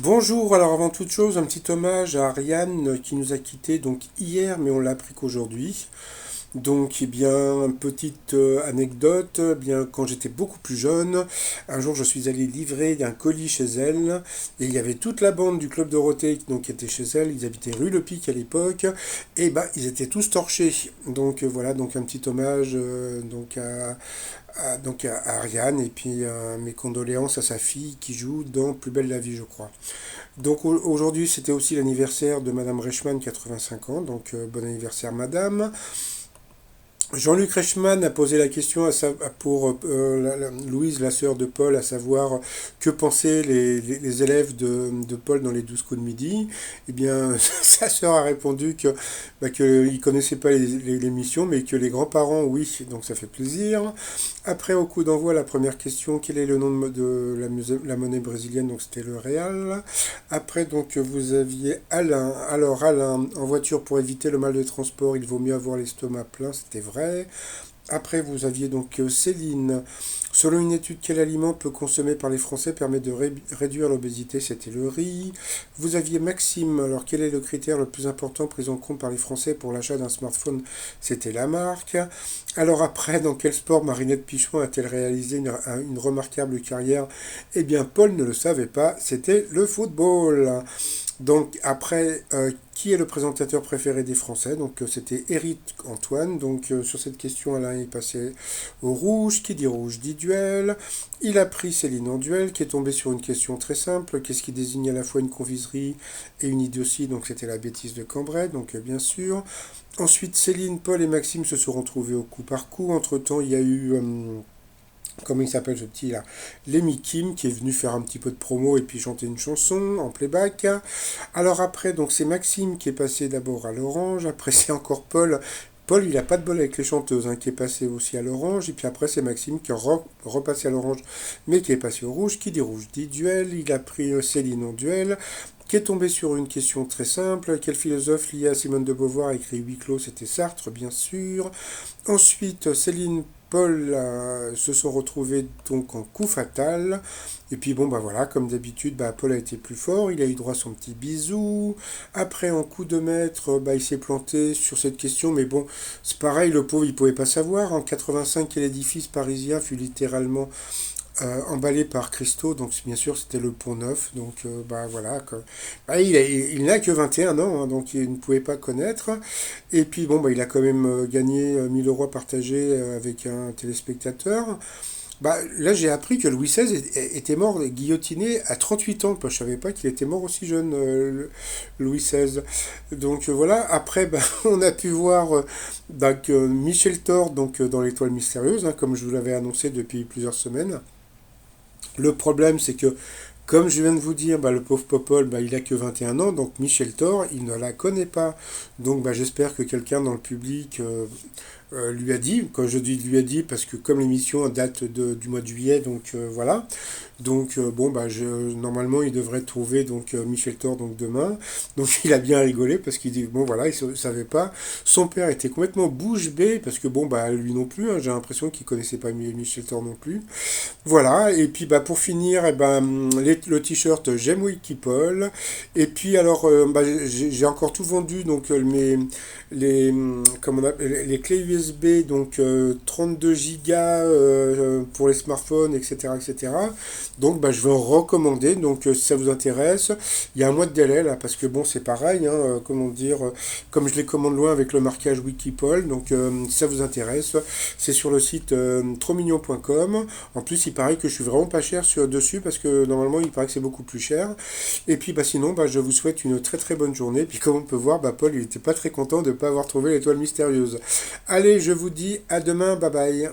Bonjour, alors avant toute chose, un petit hommage à Ariane qui nous a quittés donc hier, mais on l'a appris qu'aujourd'hui. Donc, eh bien, petite anecdote, eh bien, quand j'étais beaucoup plus jeune, un jour je suis allé livrer un colis chez elle, et il y avait toute la bande du Club Dorothée donc, qui était chez elle, ils habitaient rue Le Pic à l'époque, et bah, ils étaient tous torchés. Donc voilà, donc un petit hommage à Ariane, et puis mes condoléances à sa fille qui joue dans Plus belle la vie, je crois. Donc aujourd'hui, c'était aussi l'anniversaire de Madame Reichmann, 85 ans, donc bon anniversaire Madame. Jean-Luc Reichmann a posé la question pour Louise, la sœur de Paul, à savoir que pensaient les élèves de Paul dans les 12 coups de midi. Eh bien, sa sœur a répondu qu'il ne connaissait pas l'émission, mais que les grands-parents, oui, donc ça fait plaisir. Après, au coup d'envoi, la première question, quel est le nom de la monnaie brésilienne? Donc c'était le Real. Après, donc vous aviez Alain. Alors Alain, en voiture pour éviter le mal de transport, il vaut mieux avoir l'estomac plein, c'était vrai. Après, vous aviez donc Céline. Selon une étude, quel aliment peu consommé par les Français permet de réduire l'obésité? C'était le riz. Vous aviez Maxime. Alors, quel est le critère le plus important pris en compte par les Français pour l'achat d'un smartphone? C'était la marque. Alors après, dans quel sport Marinette Pichon a-t-elle réalisé une remarquable carrière? Eh bien, Paul ne le savait pas, c'était le football. Donc après, qui est le présentateur préféré des Français? Donc c'était Éric Antoine. Donc sur cette question, Alain est passé au rouge. Qui dit rouge dit duel. Il a pris Céline en duel, qui est tombée sur une question très simple. Qu'est-ce qui désigne à la fois une confiserie et une idiotie? Donc c'était la bêtise de Cambrai, donc bien sûr. Ensuite, Céline, Paul et Maxime se seront trouvés au coup par coup. Entre-temps, il y a eu comment il s'appelle ce petit là? Lemmy Kim qui est venu faire un petit peu de promo et puis chanter une chanson en playback. Alors après, donc c'est Maxime qui est passé d'abord à l'orange, après c'est encore Paul. Paul, il a pas de bol avec les chanteuses, hein, qui est passé aussi à l'orange, et puis après c'est Maxime qui est repassé à l'orange, mais qui est passé au rouge. Qui dit rouge dit duel. Il a pris Céline en duel, qui est tombé sur une question très simple. Quel philosophe lié à Simone de Beauvoir a écrit Huis clos? C'était Sartre, bien sûr. Ensuite, Céline, Paul se sont retrouvés donc en coup fatal. Et puis bon, bah voilà, comme d'habitude, bah, Paul a été plus fort, il a eu droit à son petit bisou. Après, en coup de maître, bah, il s'est planté sur cette question, mais bon, c'est pareil, le pauvre, il pouvait pas savoir. En 85, quel édifice parisien fut littéralement emballé par Christo, donc bien sûr c'était le Pont Neuf, donc bah voilà, bah, il n'a que 21 ans, hein, donc il ne pouvait pas connaître, et puis bon, bah, il a quand même gagné 1000 euros à partager avec un téléspectateur. Bah, là j'ai appris que Louis XVI était mort guillotiné à 38 ans, je savais pas qu'il était mort aussi jeune, Louis XVI. Donc voilà, après bah, on a pu voir donc, Michel Thor donc, dans l'Étoile mystérieuse, hein, comme je vous l'avais annoncé depuis plusieurs semaines. Le problème, c'est que, comme je viens de vous dire, bah, le pauvre Popol, bah, il a que 21 ans, donc Michel Thor, il ne la connaît pas. Donc bah, j'espère que quelqu'un dans le public lui a dit, quand je dis lui a dit, parce que comme l'émission date du mois de juillet, donc voilà. Donc bon, bah, normalement, il devrait trouver donc Michel Thor donc demain. Donc il a bien rigolé parce qu'il dit, bon voilà, il ne savait pas. Son père était complètement bouche bée, parce que bon, bah, lui non plus, hein, j'ai l'impression qu'il connaissait pas Michel Thor non plus. Voilà, et puis bah, pour finir, eh ben, le t-shirt J'aime Wikipol. Et puis alors, bah, j'ai encore tout vendu, donc comment on appelle, les clés USB, donc 32 gigas pour les smartphones, etc. etc. Donc bah, je vais en recommander, donc si ça vous intéresse, il y a un mois de délai là, parce que bon, c'est pareil, hein, comment dire, comme je les commande loin avec le marquage Wikipol, donc si ça vous intéresse, c'est sur le site trommignon.com. En plus, il paraît que je suis vraiment pas cher dessus parce que normalement, il paraît que c'est beaucoup plus cher. Et puis, bah, sinon, bah, je vous souhaite une très très bonne journée. Puis, comme on peut voir, bah, Paul, il était pas très content de ne pas avoir trouvé l'étoile mystérieuse. Allez, je vous dis à demain. Bye bye.